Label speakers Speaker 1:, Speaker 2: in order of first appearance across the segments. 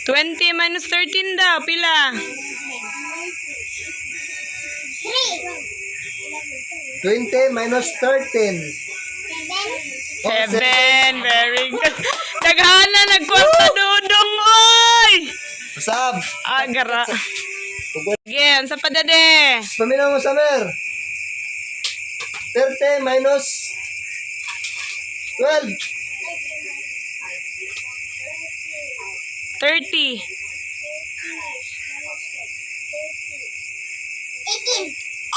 Speaker 1: 20 minus 13 daw. Pila?
Speaker 2: 20 minus 13.
Speaker 1: 7. Very good. Naghana, nagkwarta dudong, oy!
Speaker 2: Usab.
Speaker 1: Gara. Sige, sa padade.
Speaker 2: Paminaw mo, Samer. 30 minus 12.
Speaker 1: 30.
Speaker 3: 18.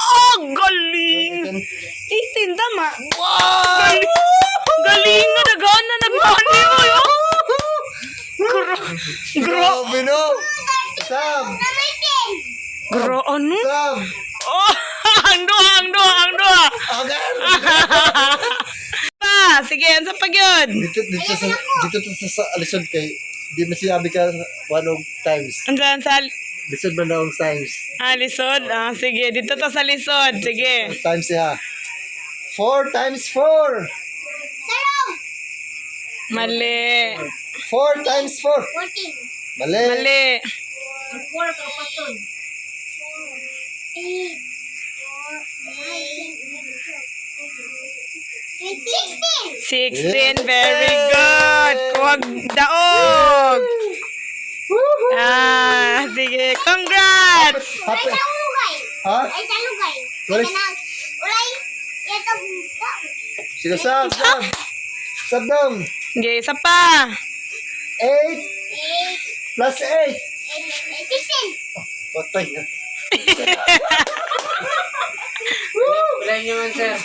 Speaker 1: Oh, galing! 18, tama.
Speaker 2: Wow!
Speaker 1: Galing nga, naghana, naghana. Oy, oh!
Speaker 2: Grabe, no? Usab.
Speaker 1: Ano?
Speaker 2: Usab.
Speaker 1: Oh, ang duha.
Speaker 2: Again.
Speaker 1: Pa, sige, ang sa pagyod.
Speaker 2: Dito sa alisod kay di masinabi ka one of times.
Speaker 1: Andiyan sa
Speaker 2: Lisod man daw ang times.
Speaker 1: lisod. Sige, dito to sa lisod. Sige.
Speaker 2: Times siya. 4 times 4.
Speaker 1: Mali.
Speaker 2: 4 times 4.
Speaker 3: 14.
Speaker 2: Mali.
Speaker 1: Mali.
Speaker 3: 4 ka paton. 8, 4, 9, 10, 11, 12,
Speaker 1: 16. Very good. Kuwag daog. Sige. Congrats.
Speaker 2: Happy.
Speaker 3: Ay, sa lugay.
Speaker 2: Ha?
Speaker 3: Ay, sa lugay.
Speaker 2: Ulay.
Speaker 3: Ulay. Yato buta.
Speaker 2: Sige, sab. Sab daw.
Speaker 1: Sige, isa pa.
Speaker 2: 8
Speaker 3: 8,
Speaker 2: plus 8.
Speaker 3: 16.
Speaker 2: Patay na.
Speaker 4: Wala nyo man, sir.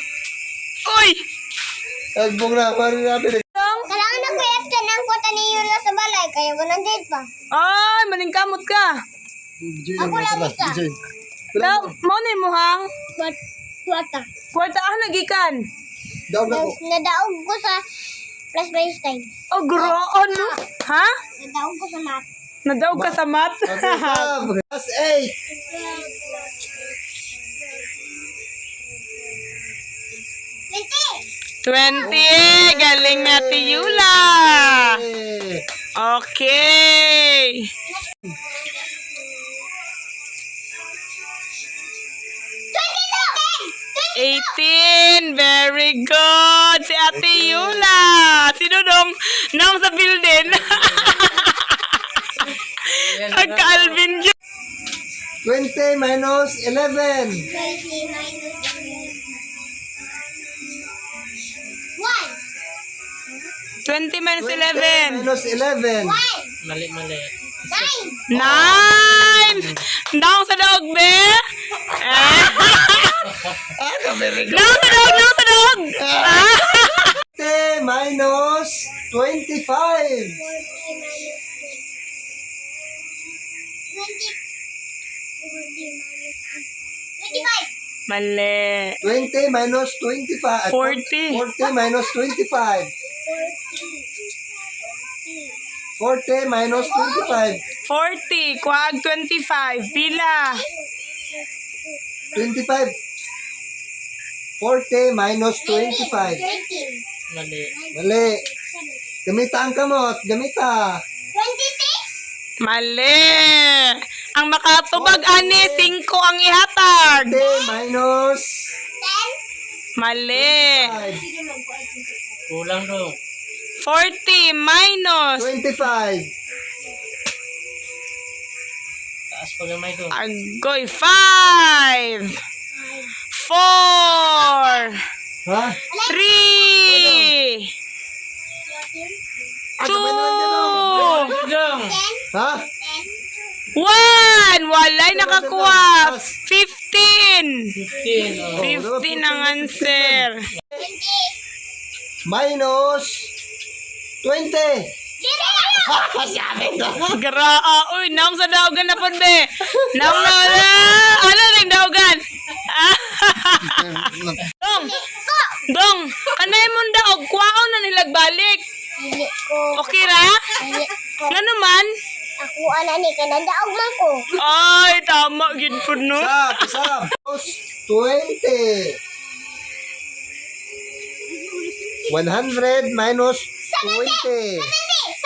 Speaker 1: Uy!
Speaker 2: Agbong na. Mari natin.
Speaker 3: Kailangan na kuyat ka ng kota ni Yula sa balay. Kaya 100 pa.
Speaker 1: Ay, maningkamot ka.
Speaker 3: Ako lang isa.
Speaker 1: Daw, mo ni muhang.
Speaker 3: Kwarta.
Speaker 1: Kwarta nagikan.
Speaker 2: Daw na ko.
Speaker 3: Nadaog ko sa plus minus times.
Speaker 1: Oh, ano? Ha?
Speaker 3: Nadaog ko sa math.
Speaker 1: Nadaog ka sa math?
Speaker 2: Okay, sab. Plus 8.
Speaker 3: 20.
Speaker 1: 20. Galing nga ti Yula.
Speaker 2: Eh.
Speaker 1: Okay. 18. Very good. Si Ate Yula. Sino nung sa building? Agka-Alvin yun.
Speaker 2: 20 minus 11.
Speaker 3: 20 minus
Speaker 1: 20 minus
Speaker 2: 11
Speaker 1: 11.
Speaker 2: minus 11.
Speaker 3: 1.
Speaker 4: Mali.
Speaker 3: 9.
Speaker 1: 9. Daong sa daog, be. Daong sa daog.
Speaker 2: 20 minus 25.
Speaker 3: 25.
Speaker 1: Mali.
Speaker 2: 20 minus 25.
Speaker 1: 40.
Speaker 2: 40 minus 25. 40 minus 25.
Speaker 1: 40. Kuwag 25. Pila.
Speaker 2: 25. 40 minus 25.
Speaker 3: 13.
Speaker 4: Mali.
Speaker 2: Mali. Gamita ang kamot. Gamita.
Speaker 3: 26.
Speaker 1: Mali. Ang makatubag, ani, 5 ang ihatag.
Speaker 2: 40 minus
Speaker 3: 10.
Speaker 1: Mali.
Speaker 2: 5.
Speaker 4: Kulang daw.
Speaker 1: 40 minus.
Speaker 2: 25.
Speaker 4: Taas pa gamay doon.
Speaker 1: Agoy. 5. 4.
Speaker 2: Ha?
Speaker 1: 3.
Speaker 2: Ah, gamay naman dyan, oh.
Speaker 1: 2.
Speaker 4: Dong!
Speaker 3: 10.
Speaker 2: Ha?
Speaker 1: 1. Walay nakakuha. 15.
Speaker 4: 15. Oh.
Speaker 1: 15 ang answer.
Speaker 3: 20.
Speaker 2: Minus 20.
Speaker 1: Uy, naong sa daogan na po, be. Naong na, ano rin daogan? Dong, kanay mong daog, kuwaon na nilagbalik.
Speaker 3: Dili ko.
Speaker 1: Okay ra?
Speaker 3: Dili ko.
Speaker 1: Nga naman?
Speaker 3: Ako ana ni kanadaog man ko.
Speaker 1: Ay, tama, gid po, no?
Speaker 2: Sab. Minus 20. 100 minus 20.
Speaker 3: 70.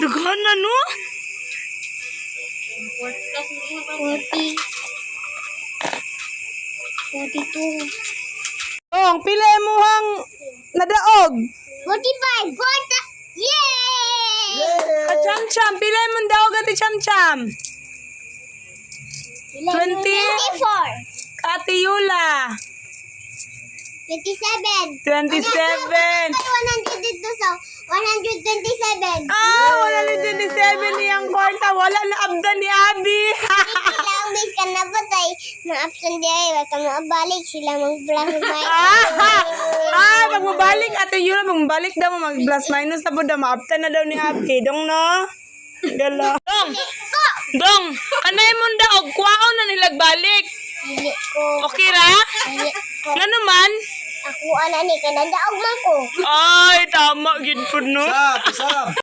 Speaker 1: Dughan na, no?
Speaker 3: 40, 42,
Speaker 1: Oh, pila mo hang nadaog.
Speaker 3: 45, kwarta! Yay!
Speaker 1: Kacham-cham, pila mo daog ati cham-cham. 20.
Speaker 3: 24,
Speaker 1: Kati Yula.
Speaker 3: 27,
Speaker 1: 27.
Speaker 3: 100 dito sa 127.
Speaker 1: Ah, wala na 27 niyang kwarta. Wala na abdan ni Abi.
Speaker 3: Ilang days ka na patay. Na-absent di ay. Wala ka maabalik. Sila mag-plus minus.
Speaker 1: Magbabalik. Ate Yula, magbabalik daw. Mag-plus minus na po daw. Maabtan na daw ni Abi. Dong, no? Gala. Dong, kanay mo daog. Kuwaon na nilagbalik.
Speaker 3: Dili ko.
Speaker 1: Okay ra?
Speaker 3: Dili ko.
Speaker 1: Nga naman?
Speaker 3: Ako ana ni kanadaog man ko.
Speaker 1: Ay, tama. Gid po, no?
Speaker 2: Sam, Sam.